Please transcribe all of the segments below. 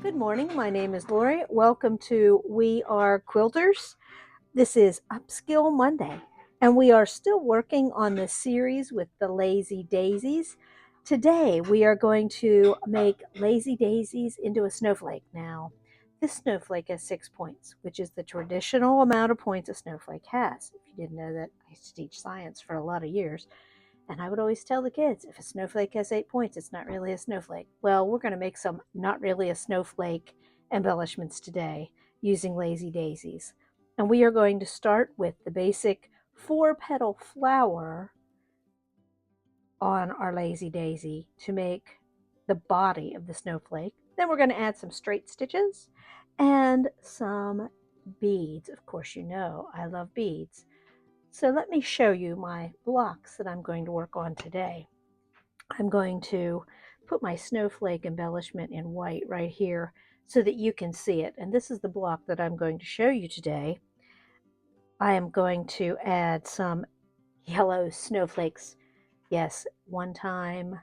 Good morning. My name is Lori. Welcome to We Are Quilters. This is Upskill Monday, and we are still working on this series with the Lazy Daisies. Today, we are going to make Lazy Daisies into a snowflake. Now, this snowflake has 6 points, which is the traditional amount of points a snowflake has. If you didn't know that, I used to teach science for a lot of years. And I would always tell the kids, if a snowflake has 8 points, it's not really a snowflake. Well, we're going to make some not really a snowflake embellishments today using Lazy Daisies. And we are going to start with the basic 4-petal flower on our Lazy Daisy to make the body of the snowflake. Then we're going to add some straight stitches and some beads. Of course, you know I love beads. So let me show you my blocks that I'm going to work on today. I'm going to put my snowflake embellishment in white right here so that you can see it. And this is the block that I'm going to show you today. I am going to add some yellow snowflakes. Yes, one time,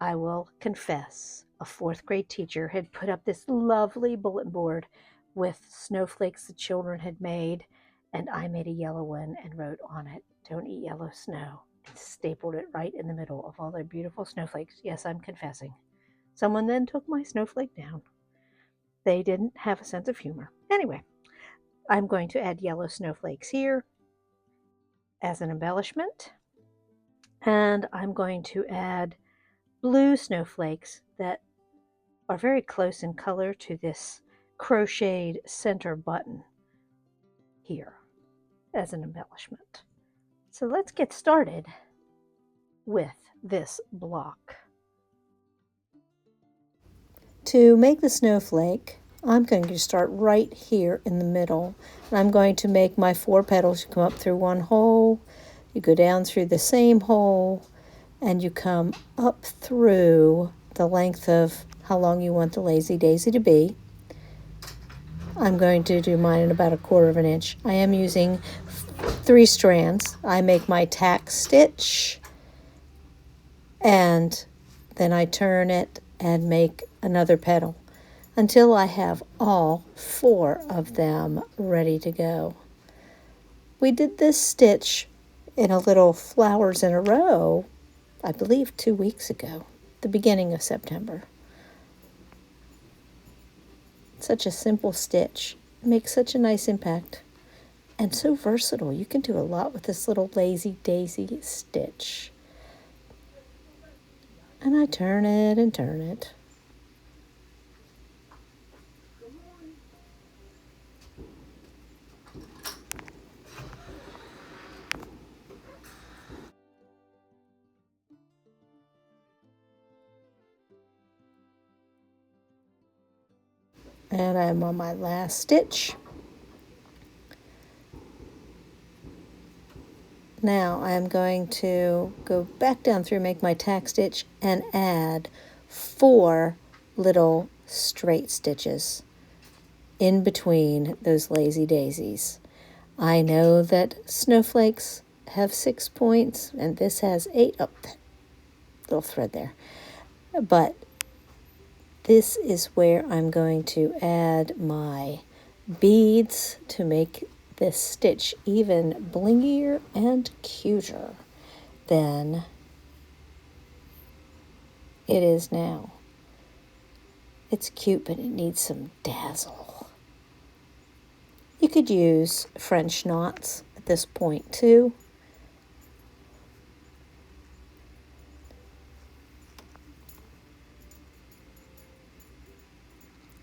I will confess, a fourth grade teacher had put up this lovely bulletin board with snowflakes the children had made, and I made a yellow one and wrote on it, "Don't eat yellow snow," and stapled it right in the middle of all their beautiful snowflakes. Yes, I'm confessing. Someone then took my snowflake down. They didn't have a sense of humor. Anyway, I'm going to add yellow snowflakes here as an embellishment, and I'm going to add blue snowflakes that are very close in color to this crocheted center button here as an embellishment. So let's get started with this block. To make the snowflake, I'm going to start right here in the middle. And I'm going to make my 4 petals. You come up through one hole, you go down through the same hole, and you come up through the length of how long you want the Lazy Daisy to be. I'm going to do mine in about 1/4 of an inch. I am using 3 strands. I make my tack stitch, and then I turn it and make another petal until I have all 4 of them ready to go. We did this stitch in a little flowers in a row, I believe 2 weeks ago, the beginning of September. Such a simple stitch. It makes such a nice impact. And so versatile. You can do a lot with this little Lazy Daisy stitch. And I turn it and turn it. And I'm on my last stitch. Now I'm going to go back down through, make my tack stitch, and add 4 little straight stitches in between those Lazy Daisies. I know that snowflakes have 6 points, and this has 8. Oh, that little thread there. But this is where I'm going to add my beads to make this stitch even blingier and cuter than it is now. It's cute, but it needs some dazzle. You could use French knots at this point too.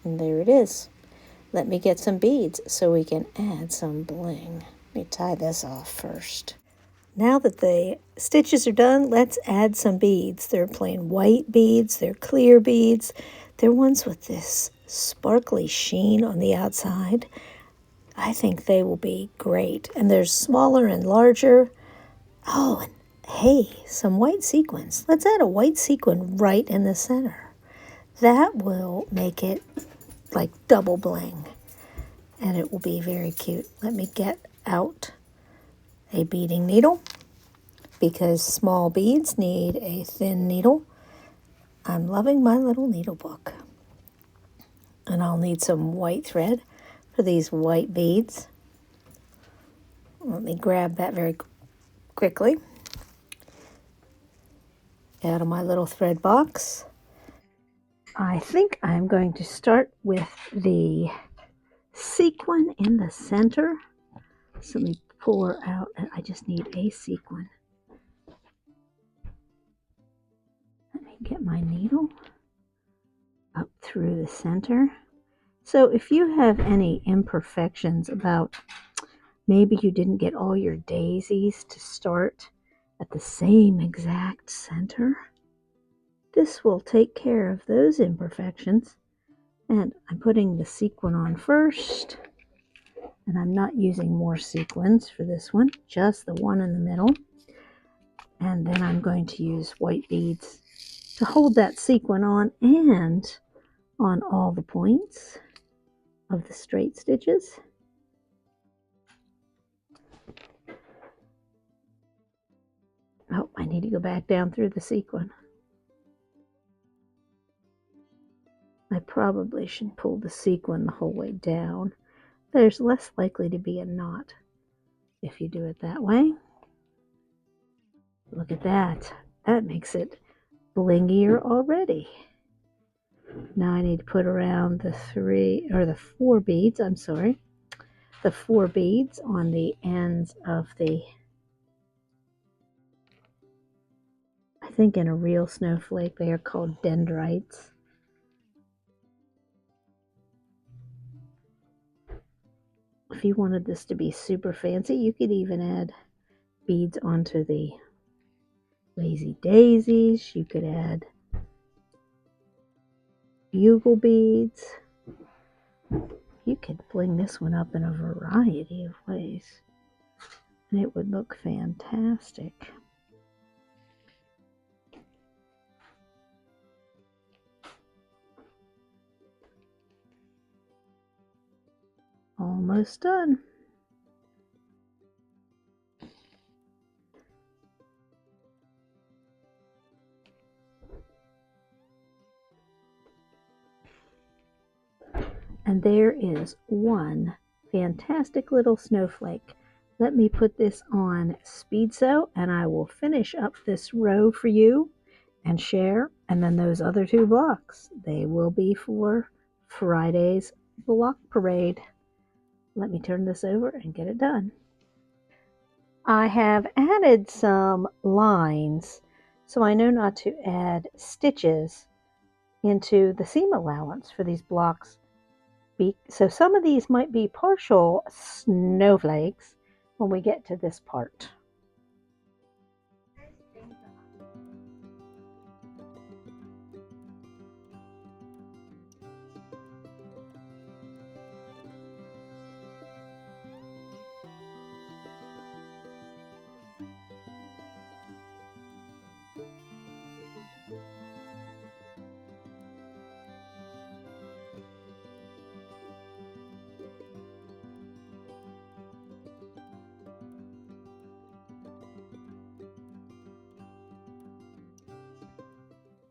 And there it is. Let me get some beads so we can add some bling. Let me tie this off first. Now that the stitches are done, let's add some beads. They're plain white beads, they're clear beads. They're ones with this sparkly sheen on the outside. I think they will be great. And there's smaller and larger. Oh, and hey, some white sequins. Let's add a white sequin right in the center. That will make it like double bling, and it will be very cute. Let me get out a beading needle because small beads need a thin needle. I'm loving my little needle book. And I'll need some white thread for these white beads. Let me grab that very quickly out of my little thread box. I think I'm going to start with the sequin in the center. So let me pour out, I just need a sequin. Let me get my needle up through the center. So if you have any imperfections about maybe you didn't get all your daisies to start at the same exact center, this will take care of those imperfections. And I'm putting the sequin on first, and I'm not using more sequins for this one, just the one in the middle. And then I'm going to use white beads to hold that sequin on and on all the points of the straight stitches. Oh, I need to go back down through the sequin. I probably should pull the sequin the whole way down. There's less likely to be a knot if you do it that way. Look at that. That makes it blingier already. Now I need to put around the 4 beads, the 4 beads on the ends of the, I think in a real snowflake they are called dendrites. If you wanted this to be super fancy, you could even add beads onto the lazy daisies. You could add bugle beads. You could bling this one up in a variety of ways, and it would look fantastic. Almost done. And there is one fantastic little snowflake. Let me put this on speed sew, and I will finish up this row for you and share. And then those other 2 blocks, they will be for Friday's block parade. Let me turn this over and get it done. I have added some lines, so I know not to add stitches into the seam allowance for these blocks. So some of these might be partial snowflakes when we get to this part.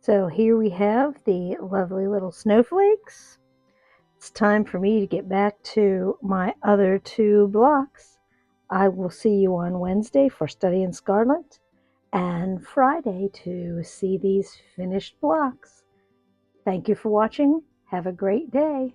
So here we have the lovely little snowflakes. It's time for me to get back to my other 2 blocks. I will see you on Wednesday for Study in Scarlet and Friday to see these finished blocks. Thank you for watching. Have a great day.